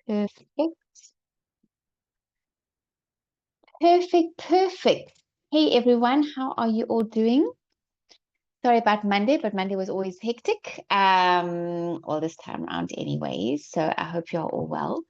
Perfect. Perfect. Perfect. Hey everyone, how are you all doing? Sorry about Monday, but Monday was always hectic. All this time around anyways. So I hope you're all well.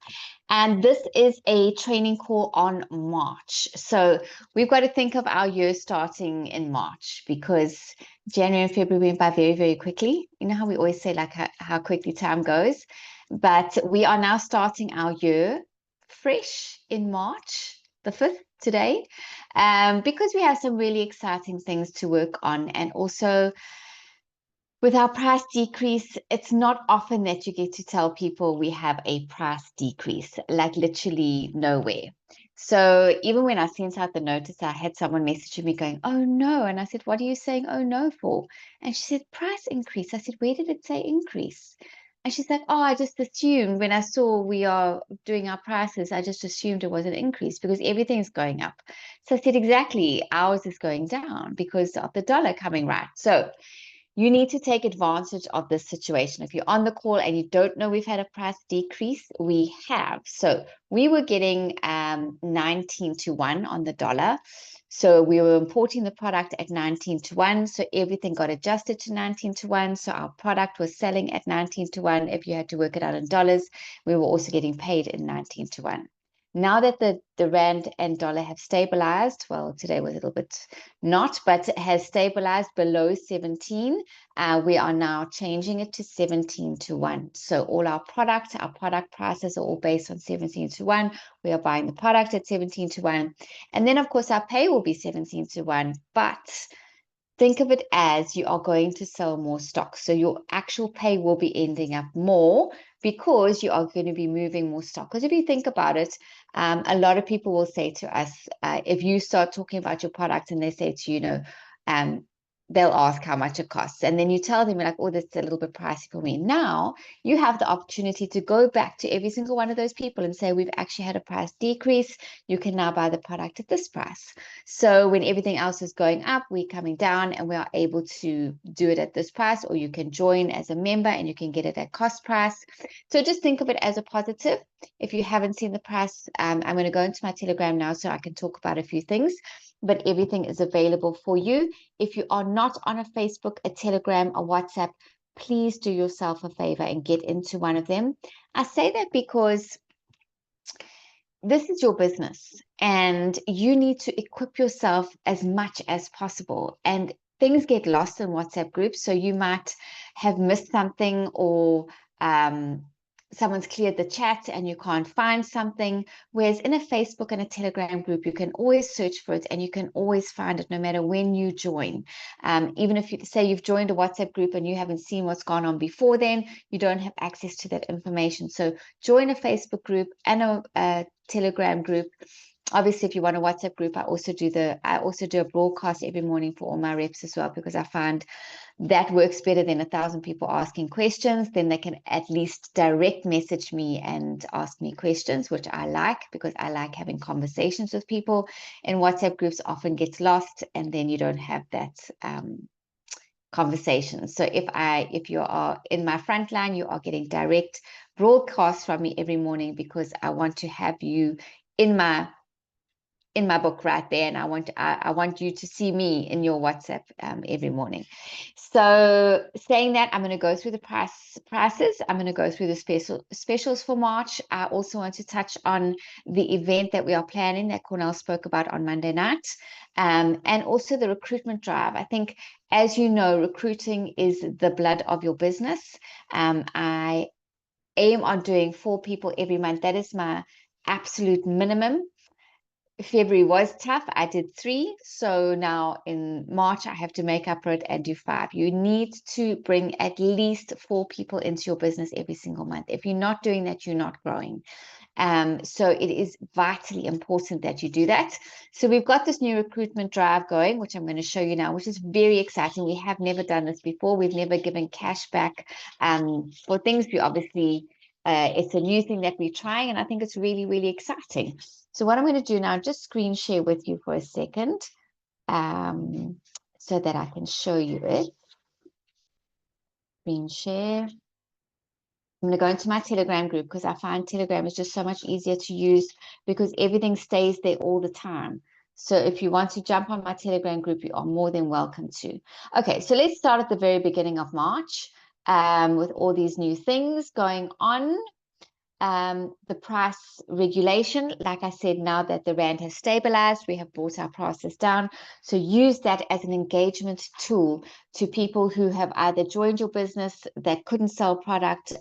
And this is a training call on March. So we've got to think of our year starting in March because January and February went by very, very quickly. You know how we always say like how quickly time goes. But we are now starting our year fresh in March, the 5th today, because we have some really exciting things to work on. And also with our price decrease, it's not often that you get to tell people we have a price decrease, like literally nowhere. So even when I sent out the notice, I had someone messaging me going, "Oh no." And I said, "What are you saying oh no for?" And she said, "Price increase." I said, "Where did it say increase?" And she's like, "Oh, I just assumed when I saw we are doing our prices, I just assumed it was an increase because everything's going up." So I said, "Exactly. Ours is going down because of the dollar coming right." So you need to take advantage of this situation. If you're on the call and you don't know we've had a price decrease, we have. So we were getting 19 to 1 on the dollar. So we were importing the product at 19 to 1. So everything got adjusted to 19 to 1. So our product was selling at 19 to 1. If you had to work it out in dollars, we were also getting paid in 19 to 1. Now that the rand and dollar have stabilized, well, today was a little bit not, but has stabilized below 17. We are now changing it to 17 to 1. So all our product prices are all based on 17 to 1. We are buying the product at 17 to 1. And then, of course, our pay will be 17 to 1. But think of it as you are going to sell more stock. So your actual pay will be ending up more because you are going to be moving more stock. Because if you think about it, a lot of people will say to us, if you start talking about your product and they say to you, they'll ask how much it costs. And then you tell them, you're like, "Oh, that's a little bit pricey for me." Now you have the opportunity to go back to every single one of those people and say, "We've actually had a price decrease. You can now buy the product at this price." So when everything else is going up, we're coming down and we are able to do it at this price, or you can join as a member and you can get it at cost price. So just think of it as a positive. If you haven't seen the price, I'm going to go into my Telegram now so I can talk about a few things, but everything is available for you. If you are not on a Facebook, a Telegram, a WhatsApp, please do yourself a favor and get into one of them. I say that because this is your business and you need to equip yourself as much as possible. And things get lost in WhatsApp groups. So you might have missed something, or someone's cleared the chat and you can't find something. Whereas in a Facebook and a Telegram group, you can always search for it and you can always find it no matter when you join. Even if you say you've joined a WhatsApp group and you haven't seen what's gone on before then, you don't have access to that information. So join a Facebook group and a Telegram group. Obviously, if you want a WhatsApp group, I also do a broadcast every morning for all my reps as well, because I find that works better than 1,000 people asking questions. Then they can at least direct message me and ask me questions, which I like because I like having conversations with people. And WhatsApp groups often gets lost, and then you don't have that conversation. So if you are in my front line, you are getting direct broadcasts from me every morning because I want to have you in my book right there, and I want you to see me in your WhatsApp every morning. So saying that, I'm going to go through the prices. I'm going to go through the specials for March. I also want to touch on the event that we are planning that Cornell spoke about on Monday night, and also the recruitment drive. I think, as you know, recruiting is the blood of your business. I aim on doing 4 people every month. That is my absolute minimum. February was tough. I did 3. So now in March, I have to make up for it and do 5. You need to bring at least 4 people into your business every single month. If you're not doing that, you're not growing. So it is vitally important that you do that. So we've got this new recruitment drive going, which I'm going to show you now, which is very exciting. We have never done this before. We've never given cash back for things. We obviously, it's a new thing that we're trying, and I think it's really, really exciting. So what I'm going to do now, just screen share with you for a second, so that I can show you it. Screen share. I'm going to go into my Telegram group because I find Telegram is just so much easier to use because everything stays there all the time. So if you want to jump on my Telegram group, you are more than welcome to. Okay, so let's start at the very beginning of March with all these new things going on. The price regulation, like I said, now that the rand has stabilized, we have brought our prices down. So use that as an engagement tool to people who have either joined your business that couldn't sell product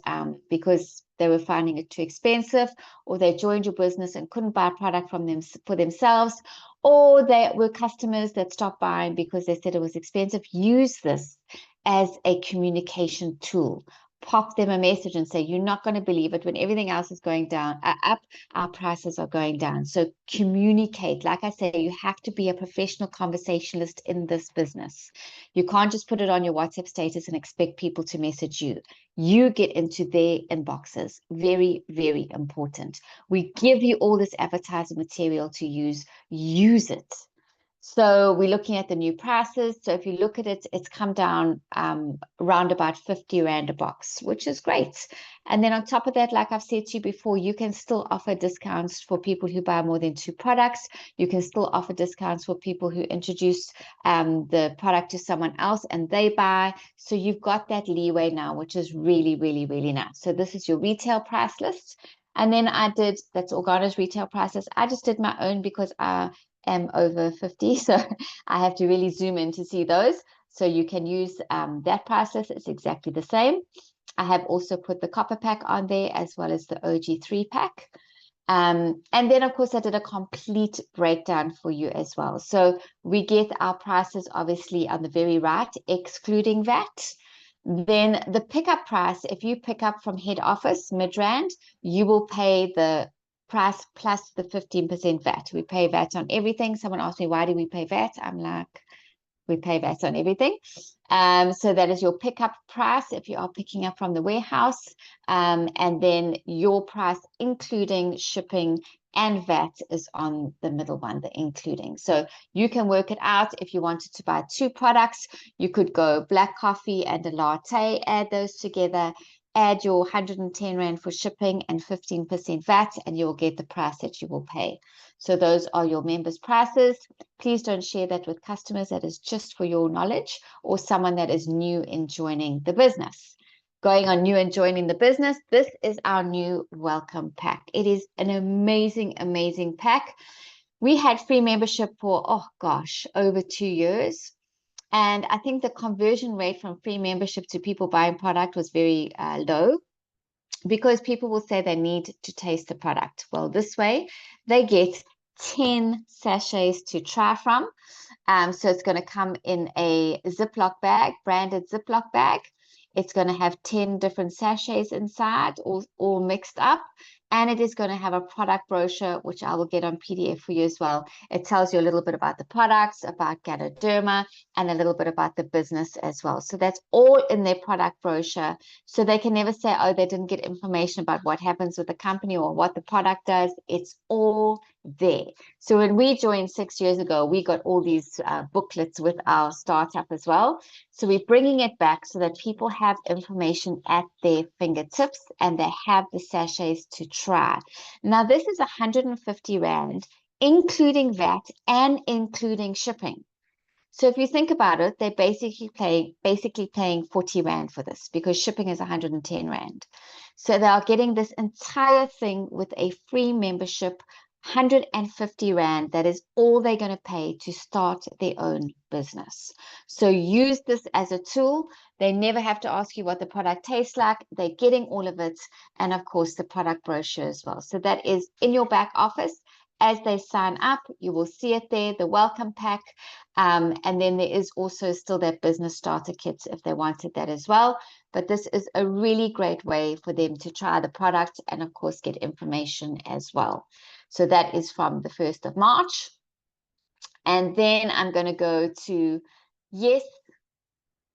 because they were finding it too expensive, or they joined your business and couldn't buy product from them for themselves, or they were customers that stopped buying because they said it was expensive. Use this as a communication tool. Pop them a message and say, you're not going to believe it, when everything else is going down, up, our prices are going down. So communicate. Like I say, you have to be a professional conversationalist in this business. You can't just put it on your WhatsApp status and expect people to message you. You get into their inboxes. Very, very important. We give you all this advertising material to use. Use it. So we're looking at the new prices. So if you look at it, it's come down around about 50 Rand a box, which is great. And then on top of that, like I've said to you before, you can still offer discounts for people who buy more than 2 products. You can still offer discounts for people who introduce the product to someone else and they buy. So you've got that leeway now, which is really, really, really nice. So this is your retail price list. And then that's Organo's retail prices. I just did my own because I am over 50, so I have to really zoom in to see those. So you can use that price list. It's exactly the same. I have also put the copper pack on there as well as the OG 3-pack. And then, of course, I did a complete breakdown for you as well. So we get our prices obviously on the very right, excluding VAT. Then the pickup price, if you pick up from head office, Midrand, you will pay the price plus the 15% VAT. We pay VAT on everything. Someone asked me, why do we pay VAT? I'm like, we pay VAT on everything. So that is your pickup price if you are picking up from the warehouse. And then your price, including shipping and VAT, is on the middle one, the including. So you can work it out. If you wanted to buy 2 products, you could go black coffee and a latte, add those together, add your 110 Rand for shipping and 15% VAT, and you'll get the price that you will pay. So those are your members' prices. Please don't share that with customers. That is just for your knowledge, or someone that is new in joining the business. Going on new and joining the business, this is our new welcome pack. It is an amazing, amazing pack. We had free membership for, oh gosh, over 2 years. And I think the conversion rate from free membership to people buying product was very low, because people will say they need to taste the product. Well, this way they get 10 sachets to try from. So it's going to come in a Ziploc bag, branded Ziploc bag. It's going to have 10 different sachets inside, all mixed up. And it is going to have a product brochure, which I will get on PDF for you as well. It tells you a little bit about the products, about Ganoderma, and a little bit about the business as well. So that's all in their product brochure. So they can never say, oh, they didn't get information about what happens with the company or what the product does. It's all there. So when we joined 6 years ago, we got all these booklets with our startup as well. So we're bringing it back so that people have information at their fingertips and they have the sachets to try. Now, this is 150 Rand, including VAT and including shipping. So if you think about it, they're basically paying 40 Rand for this, because shipping is 110 Rand. So they are getting this entire thing with a free membership, 150 Rand. That is all they're going to pay to start their own business. So use this as a tool. They never have to ask you what the product tastes like. They're getting all of it. And of course, the product brochure as well. So that is in your back office. As they sign up, you will see it there, the welcome pack. And then there is also still that business starter kit if they wanted that as well. But this is a really great way for them to try the product and, of course, get information as well. So that is from the 1st of March. And then I'm going to go to, yes,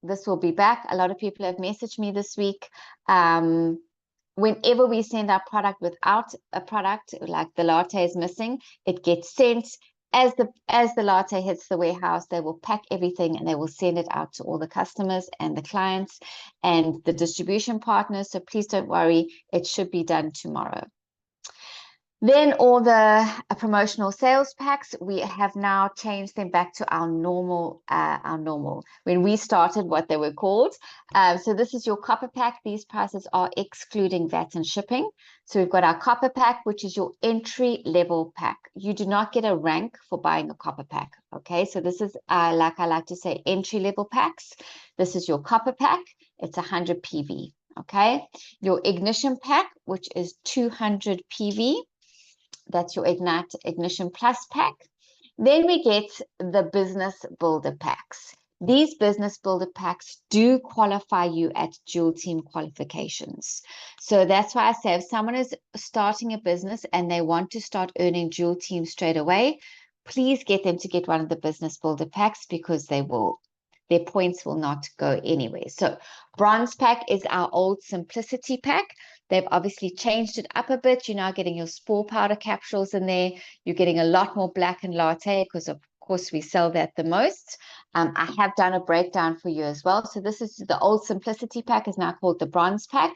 this will be back. A lot of people have messaged me this week. Whenever we send our product without a product, like the latte is missing, it gets sent. as the latte hits the warehouse, they will pack everything and they will send it out to all the customers and the clients and the distribution partners. So please don't worry, it should be done tomorrow. Then all the promotional sales packs, we have now changed them back to our normal. When we started, what they were called. So this is your copper pack. These prices are excluding VAT and shipping. So we've got our copper pack, which is your entry level pack. You do not get a rank for buying a copper pack. Okay, so this is like I like to say, entry level packs. This is your copper pack. It's 100 PV. Okay, your ignition pack, which is 200 PV. That's your Ignition Plus pack. Then we get the Business Builder packs. These Business Builder packs do qualify you at dual team qualifications. So that's why I say if someone is starting a business and they want to start earning dual team straight away, please get them to get one of the Business Builder packs because their points will not go anywhere. So Bronze pack is our old Simplicity pack. They've obviously changed it up a bit. You're now getting your spore powder capsules in there. You're getting a lot more black and latte because, of course, we sell that the most. I have done a breakdown for you as well. So this is the old Simplicity pack is now called the Bronze pack.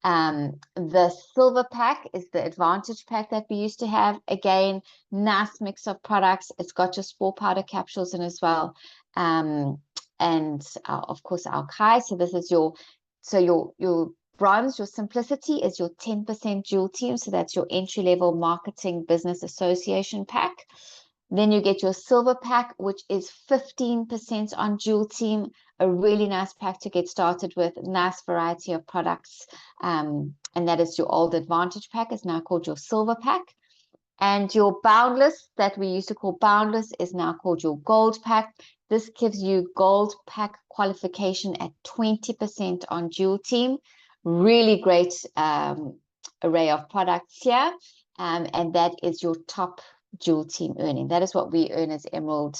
The Silver pack is the Advantage pack that we used to have. Again, nice mix of products. It's got your spore powder capsules in as well. And of course, our Kai. So this is your Bronze, your Simplicity is your 10% dual team. So that's your entry-level marketing business association pack. Then you get your Silver pack, which is 15% on dual team. A really nice pack to get started with. Nice variety of products. And that is your old Advantage pack. It's now called your Silver pack. And your Boundless, that we used to call Boundless, is now called your Gold pack. This gives you Gold pack qualification at 20% on dual team. Really great array of products here. And that is your top dual team earning. That is what we earn as Emerald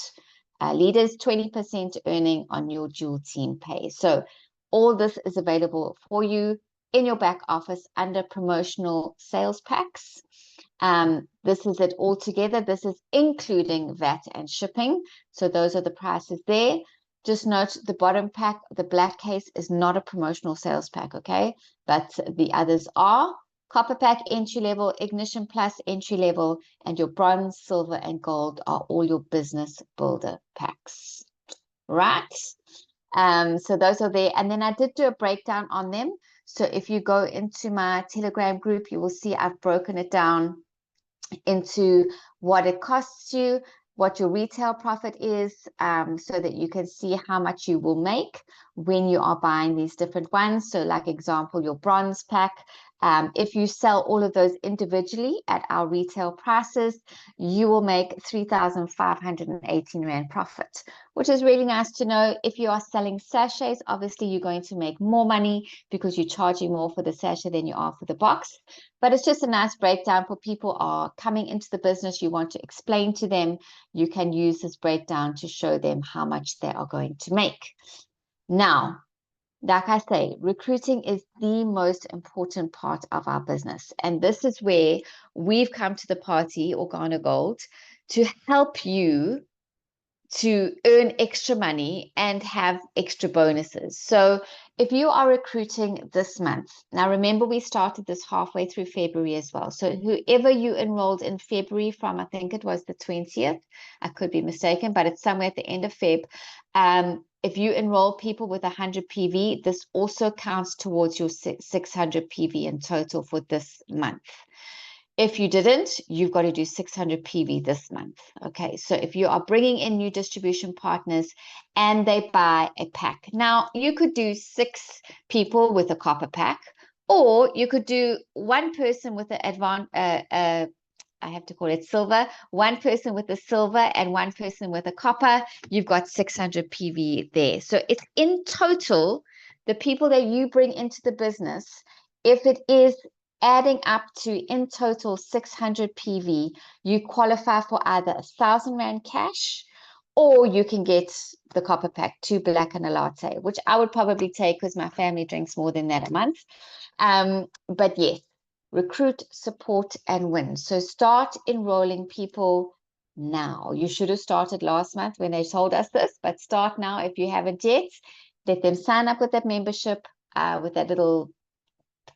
leaders, 20% earning on your dual team pay. So all this is available for you in your back office under promotional sales packs. This is it all together. This is including VAT and shipping. So those are the prices there. Just note the bottom pack, the black case, is not a promotional sales pack, okay? But the others are. Copper pack, entry level, Ignition Plus, entry level, and your Bronze, Silver, and Gold are all your Business Builder packs, right? So those are there. And then I did do a breakdown on them. So if you go into my Telegram group, you will see I've broken it down into what it costs you, what your retail profit is, so that you can see how much you will make when you are buying these different ones. So like example, your Bronze pack, if you sell all of those individually at our retail prices, you will make 3,518 Rand profit, which is really nice to know. If you are selling sachets, obviously you're going to make more money because you're charging more for the sachet than you are for the box. But it's just a nice breakdown for people are coming into the business. You want to explain to them, you can use this breakdown to show them how much they are going to make. Now, like I say, recruiting is the most important part of our business. And this is where we've come to the party, Organa Gold, to help you to earn extra money and have extra bonuses. So if you are recruiting this month, now remember we started this halfway through February as well. So whoever you enrolled in February from, I think it was the 20th, I could be mistaken, but it's somewhere at the end of Feb. If you enroll people with 100 PV, this also counts towards your 600 PV in total for this month. If you didn't, you've got to do 600 PV this month. Okay, so if you are bringing in new distribution partners and they buy a pack. Now, you could do 6 people with a copper pack, or you could do one person with the I have to call it silver, one person with the silver and one person with a copper. You've got 600 PV there. So it's in total, the people that you bring into the business, if it is adding up to in total 600 PV, you qualify for either 1,000 Rand cash, or you can get the copper pack, 2 black and a latte, which I would probably take because my family drinks more than that a month. But yes, recruit, support, and win. So start enrolling people now. You should have started last month when they told us this, but start now if you haven't yet. Let them sign up with that membership, with that little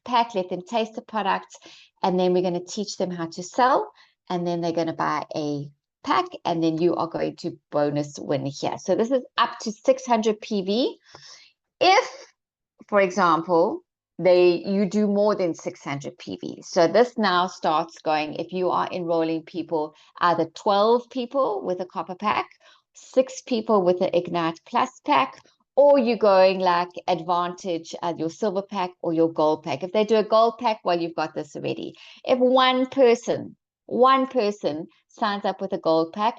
pack. Let them taste the product, and then we're going to teach them how to sell, and then they're going to buy a pack, and then you are going to bonus win here. So this is up to 600 PV. If, for example, you do more than 600 PV. So this now starts going, if you are enrolling people, either 12 people with a copper pack, 6 people with an Ignite Plus pack, or you're going like Advantage, your silver pack or your gold pack. If they do a gold pack, well, you've got this already. If one person signs up with a gold pack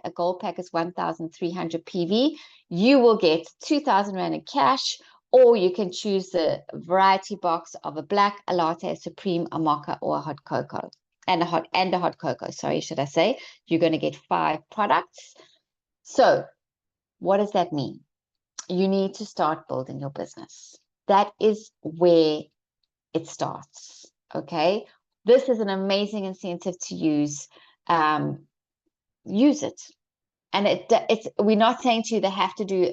is 1,300 PV, you will get 2,000 Rand in cash, or you can choose the variety box of a black, a latte, a supreme, a mocha, or a hot cocoa. And a hot cocoa, sorry, should I say. You're going to get 5 products. So what does that mean? You need to start building your business. That is where it starts, okay? This is an amazing incentive to use. Use it. And we're not saying to you they have to do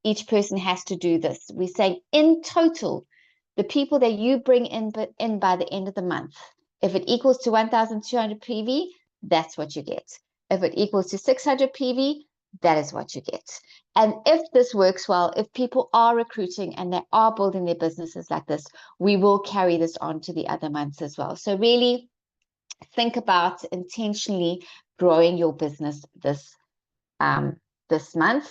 each person has to do this. We're saying in total, the people that you bring in by the end of the month, if it equals to 1,200 PV, that's what you get. If it equals to 600 PV, that is what you get. And if this works well, if people are recruiting and they are building their businesses like this, we will carry this on to the other months as well. So really think about intentionally growing your business this month.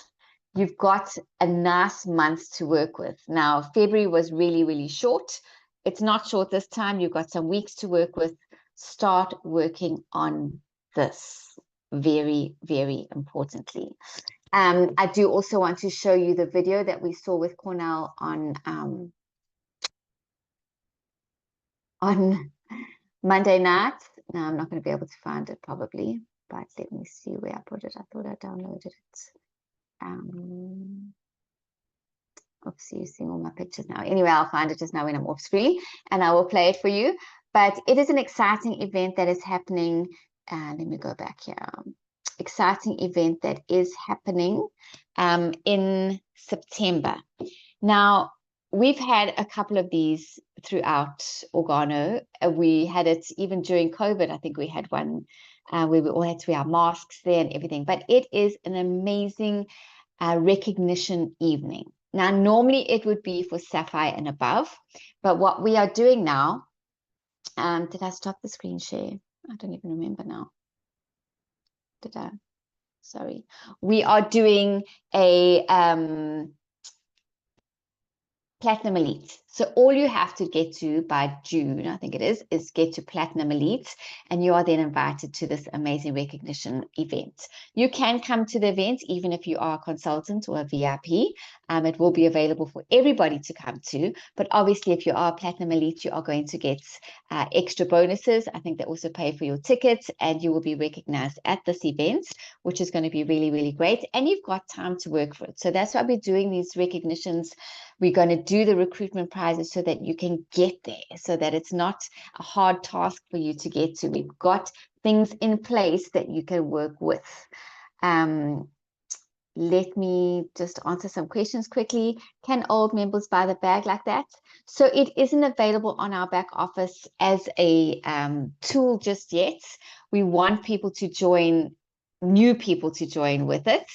You've got a nice month to work with. Now, February was really, really short. It's not short this time. You've got some weeks to work with. Start working on this very, very importantly. I do also want to show you the video that we saw with Cornell on Monday night. Now, I'm not going to be able to find it probably, but let me see where I put it. I thought I downloaded it. Oops, you're seeing all my pictures now. Anyway, I'll find it just now when I'm off screen and I will play it for you. But it is an exciting event that is happening. Let me go back here. Exciting event that is happening in September. Now, we've had a couple of these throughout Organo. We had it even during COVID. I think we had one where we all had to wear our masks there and everything. But it is an amazing recognition evening. Now, normally it would be for Sapphire and above. But what we are doing now, did I stop the screen share? I don't even remember now. Did I? Sorry. We are doing a Platinum Elite. So all you have to get to by June, I think it is get to Platinum Elite, and you are then invited to this amazing recognition event. You can come to the event even if you are a consultant or a VIP. It will be available for everybody to come to, but obviously if you are a Platinum Elite, you are going to get extra bonuses. I think they also pay for your tickets, and you will be recognized at this event, which is going to be really, really great. And you've got time to work for it. So that's why we're doing these recognitions. We're going to do the recruitment prizes so that you can get there, so that it's not a hard task for you to get to. We've got things in place that you can work with. Let me just answer some questions quickly. Can old members buy the bag like that? So it isn't available on our back office as a tool just yet. We want people to join, new people to join with it,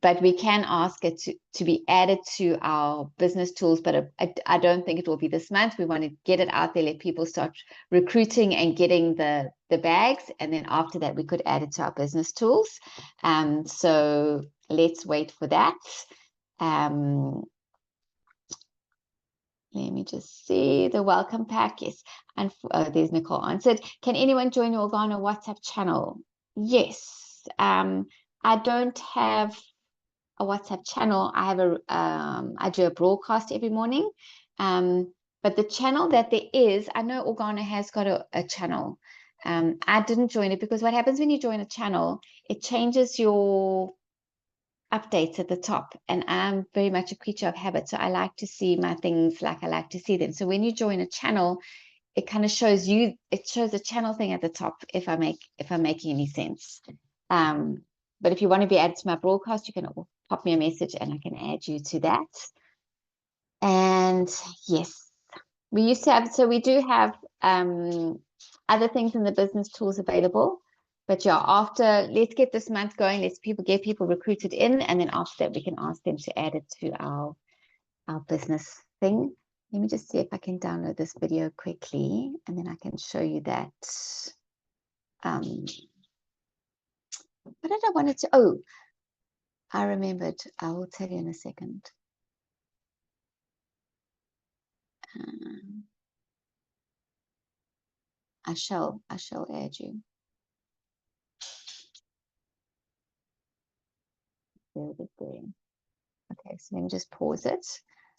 but we can ask it to be added to our business tools, but I don't think it will be this month. We want to get it out there, let people start recruiting and getting the bags, and then after that we could add it to our business tools. So let's wait for that. Let me just see the welcome pack. Yes, and there's Nicole answered. Can anyone join your Organo WhatsApp channel? Yes. I don't have a WhatsApp channel. I have I do a broadcast every morning. But the channel that there is, I know Organo has got a channel. I didn't join it because what happens when you join a channel, it changes your updates at the top, and I'm very much a creature of habit, so I like to see my things like I like to see them. So when you join a channel, it kind of shows you, it shows a channel thing at the top, if I'm making any sense. But if you want to be added to my broadcast, you can pop me a message and I can add you to that. And yes, we used to have, so we do have other things in the business tools available. But yeah, after, let's get this month going, let's get people recruited in, and then after that we can ask them to add it to our business thing. Let me just see if I can download this video quickly, and then I can show you that. What did I want to, oh, I remembered. I will tell you in a second. I shall add you. There. Okay, so let me just pause it.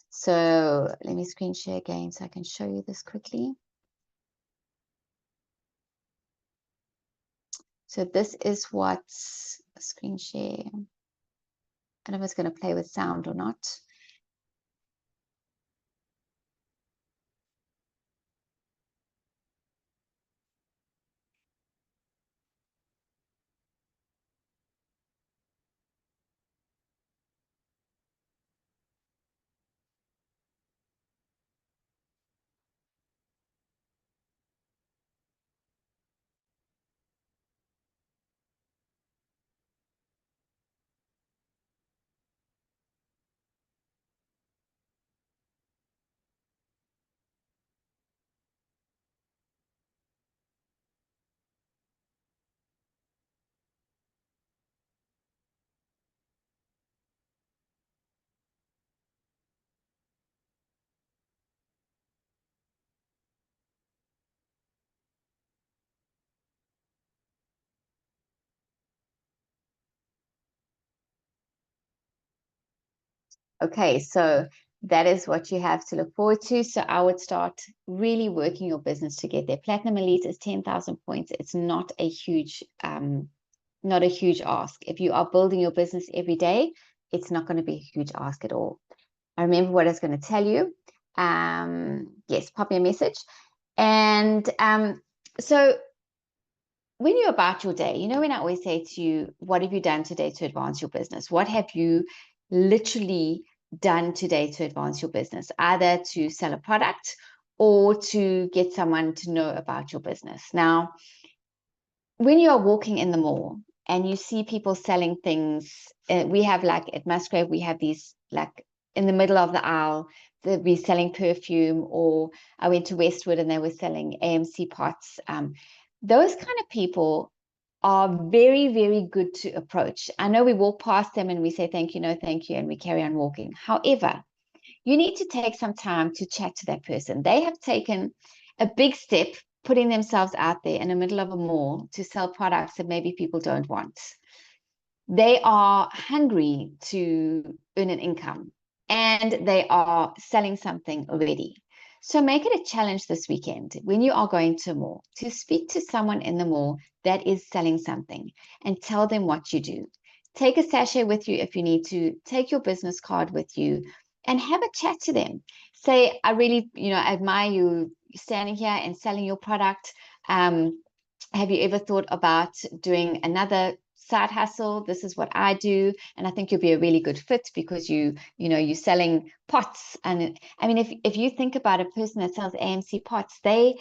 So let me screen share again so I can show you this quickly. So this is what screen share. I don't know if it's going to play with sound or not. Okay, so that is what you have to look forward to. So I would start really working your business to get there. Platinum Elite is 10,000 points. It's not a huge ask. If you are building your business every day, it's not going to be a huge ask at all. I remember what I was going to tell you. Yes, pop me a message. And so when you're about your day, when I always say to you, what have you done today to advance your business? What have you literally done today to advance your business, either to sell a product or to get someone to know about your business? Now, when you are walking in the mall and you see people selling things, we have like at Musgrave, we have these like in the middle of the aisle, they'll be selling perfume, or I went to Westwood and they were selling AMC pots. Those kind of people are very, very good to approach. I know we walk past them and we say, thank you, no, thank you, and we carry on walking. However, you need to take some time to chat to that person. They have taken a big step putting themselves out there in the middle of a mall to sell products that maybe people don't want. They are hungry to earn an income and they are selling something already. So make it a challenge this weekend when you are going to a mall to speak to someone in the mall that is selling something and tell them what you do. Take a sachet with you if you need to. Take your business card with you and have a chat to them. Say, I really, admire you standing here and selling your product. Have you ever thought about doing another side hustle? This is what I do, and I think you'll be a really good fit because you're selling pots. And I mean, if you think about a person that sells AMC pots, they're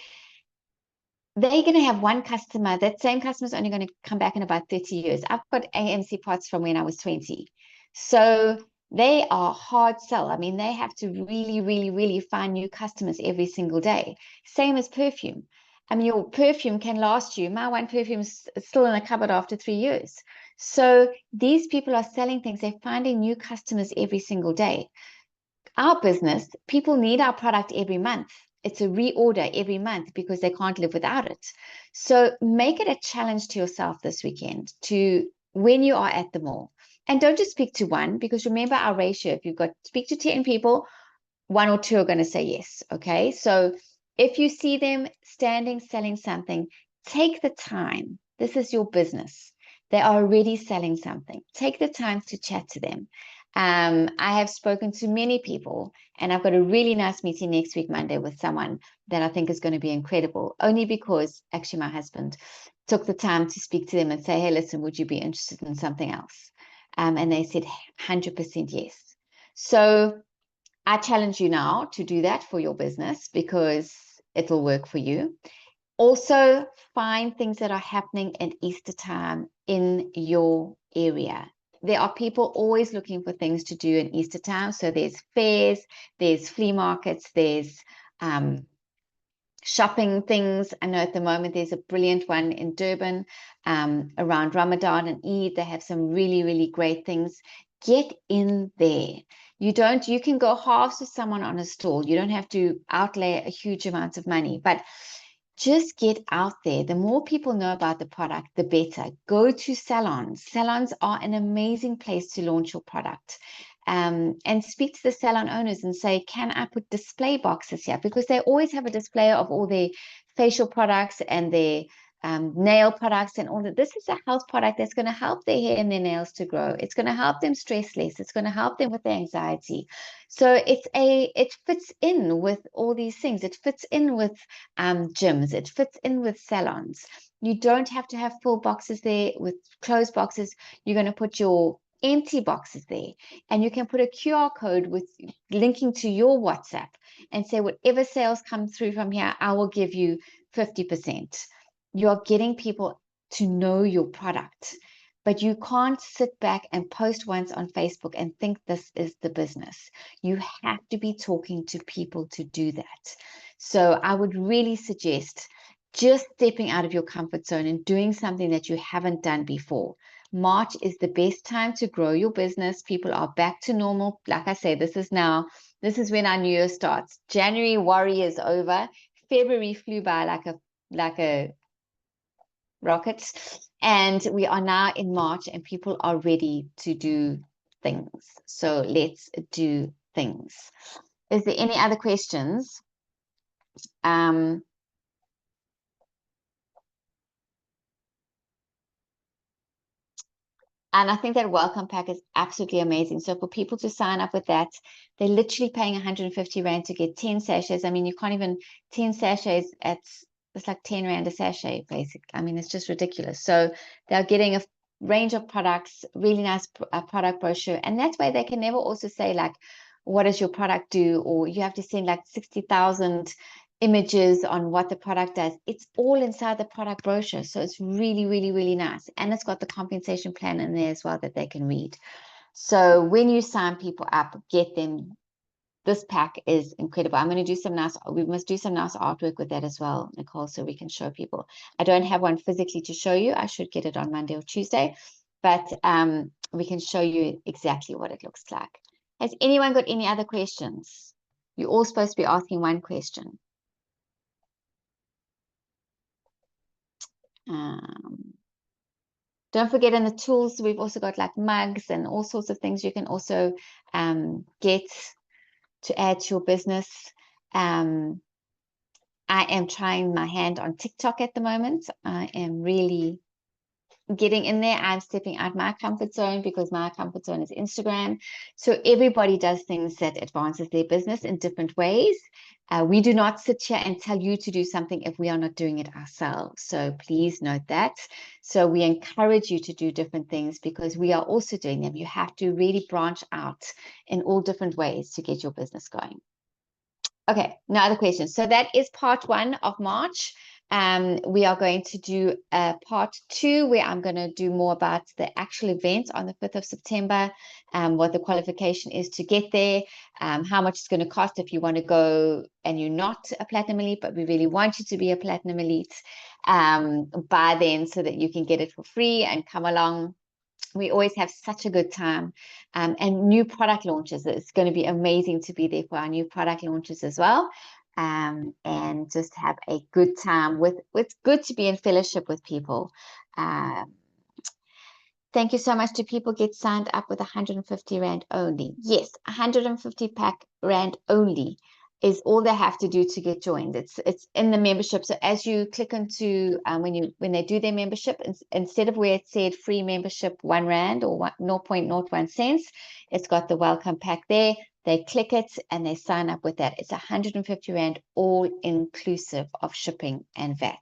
going to have one customer. That same customer is only going to come back in about 30 years. I've got AMC pots from when I was 20. So they are hard sell. I mean, they have to really, really, really find new customers every single day. Same as perfume. I mean, your perfume can last you. My one perfume is still in a cupboard after 3 years. So these people are selling things. They're finding new customers every single day. Our business, people need our product every month. It's a reorder every month because they can't live without it. So make it a challenge to yourself this weekend to when you are at the mall. And don't just speak to one, because remember our ratio. If you've got speak to 10 people, 1 or 2 are going to say yes. Okay. So if you see them standing, selling something, take the time. This is your business. They are already selling something. Take the time to chat to them. I have spoken to many people, and I've got a really nice meeting next week, Monday, with someone that I think is going to be incredible, only because actually my husband took the time to speak to them and say, hey, listen, would you be interested in something else? And they said 100% yes. So I challenge you now to do that for your business, because it'll work for you. Also, find things that are happening at Easter time in your area. There are people always looking for things to do in Easter time. So there's fairs, there's flea markets, there's shopping things. I know at the moment there's a brilliant one in Durban around Ramadan and Eid. They have some really, really great things. Get in there. You can go halves with someone on a stall. You don't have to outlay a huge amount of money, but just get out there. The more people know about the product, the better. Go to salons. Salons are an amazing place to launch your product. And speak to the salon owners and say, can I put display boxes here? Because they always have a display of all their facial products and their nail products and all that. This is a health product that's going to help their hair and their nails to grow. It's going to help them stress less. It's going to help them with their anxiety. So it fits in with all these things. It fits in with gyms. It fits in with salons. You don't have to have full boxes there with closed boxes. You're going to put your empty boxes there, and you can put a QR code with linking to your WhatsApp and say, whatever sales come through from here, I will give you 50%. You're getting people to know your product, but you can't sit back and post once on Facebook and think this is the business. You have to be talking to people to do that. So I would really suggest just stepping out of your comfort zone and doing something that you haven't done before. March is the best time to grow your business. People are back to normal. Like I say, this is when our new year starts. January worry is over. February flew by like a rocket, and we are now in March, and people are ready to do things. So let's do things. Is there any other questions? And I think that welcome pack is absolutely amazing. So for people to sign up with that, they're literally paying 150 Rand to get 10 sachets. I mean, you can't even 10 sachets it's like 10 Rand a sachet, basically. I mean, it's just ridiculous. So they're getting a range of products, really nice product brochure. And that's why they can never also say, like, what does your product do? Or you have to send like 60,000 images on what the product does. It's all inside the product brochure. So it's really, really, really nice. And it's got the compensation plan in there as well that they can read. So when you sign people up, get them. This pack is incredible. We must do some nice artwork with that as well, Nicole, so we can show people. I don't have one physically to show you. I should get it on Monday or Tuesday, but we can show you exactly what it looks like. Has anyone got any other questions? You're all supposed to be asking one question. Don't forget, in the tools, we've also got like mugs and all sorts of things you can also get to add to your business. I am trying my hand on TikTok at the moment. I am really getting in there. I'm stepping out my comfort zone, because my comfort zone is Instagram. So everybody does things that advances their business in different ways. We do not sit here and tell you to do something if we are not doing it ourselves. So please note that. So we encourage you to do different things, because we are also doing them. You have to really branch out in all different ways to get your business going. Okay, no other questions. So that is part 1 of March. We are going to do part 2, where I'm going to do more about the actual event on the 5th of September, what the qualification is to get there, how much it's going to cost if you want to go and you're not a Platinum Elite, but we really want you to be a Platinum Elite by then, so that you can get it for free and come along. We always have such a good time, and new product launches. It's going to be amazing to be there for our new product launches as well, and just have a good time. It's good to be in fellowship with people. Thank you so much. Do people get signed up with 150 Rand only? Yes, 150 Rand only. is all they have to do to get joined. It's in the membership. So as you click into when they do their membership, instead of where it said free membership R1 or 0.01 cents, it's got the welcome pack there. They click it and they sign up with that. It's 150 Rand, all inclusive of shipping and VAT.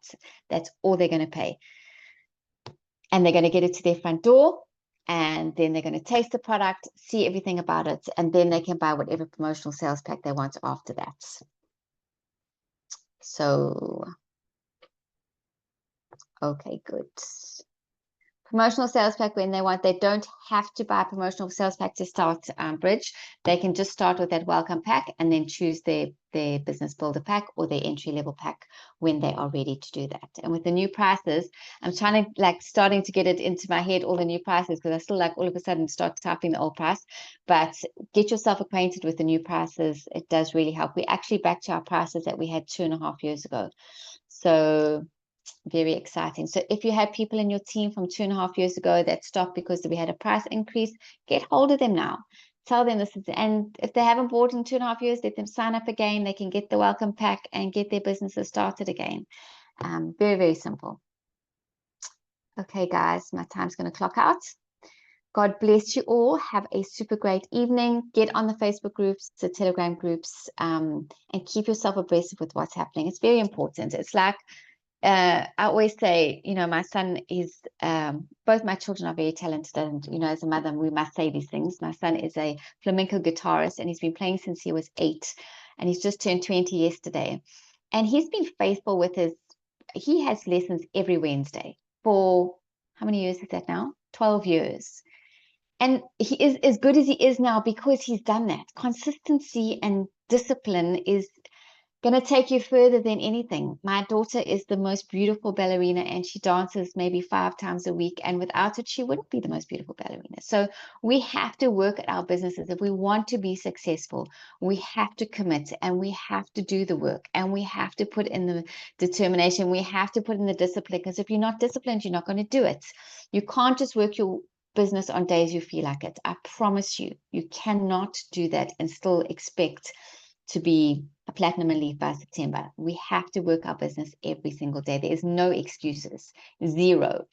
That's all they're going to pay. And they're going to get it to their front door. And then they're going to taste the product, see everything about it, and then they can buy whatever promotional sales pack they want after that. So, okay, good. Promotional sales pack when they want. They don't have to buy a promotional sales pack to start Bridge. They can just start with that welcome pack and then choose their business builder pack or their entry level pack when they are ready to do that. And with the new prices, I'm trying to starting to get it into my head, all the new prices, because I still all of a sudden start typing the old price. But get yourself acquainted with the new prices. It does really help. We actually back to our prices that we had 2.5 years ago. So very exciting. So if you had people in your team from 2.5 years ago that stopped because we had a price increase, get hold of them now. Tell them this is, and if they haven't bought in 2.5 years, let them sign up again. They can get the welcome pack and get their businesses started again. Very, very simple. Okay, guys, my time's going to clock out. God bless you all. Have a super great evening. Get on the Facebook groups, the Telegram groups, and keep yourself abreast with what's happening. It's very important. It's like, I always say, my son is, both my children are very talented, and, as a mother, we must say these things. My son is a flamenco guitarist, and he's been playing since he was 8, and he's just turned 20 yesterday. And he's been faithful with he has lessons every Wednesday for, how many years is that now? 12 years. And he is as good as he is now because he's done that. Consistency and discipline is going to take you further than anything. My daughter is the most beautiful ballerina, and she dances maybe 5 times a week, and without it she wouldn't be the most beautiful ballerina. So we have to work at our businesses. If we want to be successful, we have to commit, and we have to do the work, and we have to put in the determination. We have to put in the discipline, because if you're not disciplined, you're not going to do it. You can't just work your business on days you feel like it. I promise you, you cannot do that and still expect to be a platinum elite by September. We have to work our business every single day. There is no excuses. Zero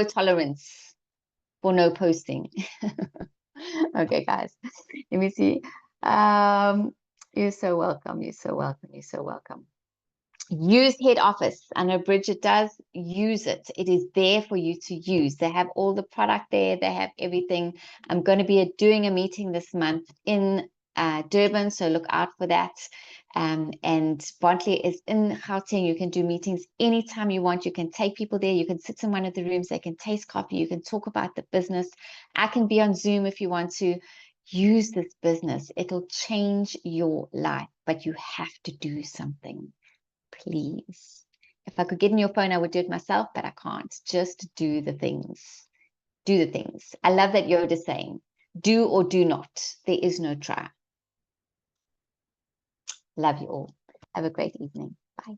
tolerance for no posting. Okay, guys, let me see. You're so welcome. You're so welcome. You're so welcome. Use head office. I know Bridget does. Use it. It is there for you to use. They have all the product there. They have everything. I'm going to be doing a meeting this month in Durban, so look out for that. And Bontley is in Gauteng. You can do meetings anytime you want. You can take people there. You can sit in one of the rooms. They can taste coffee. You can talk about the business. I can be on Zoom if you want to. Use this business. It'll change your life, but you have to do something. Please. If I could get in your phone, I would do it myself, but I can't. Just do the things. Do the things. I love that Yoda saying, do or do not. There is no try. Love you all. Have a great evening. Bye.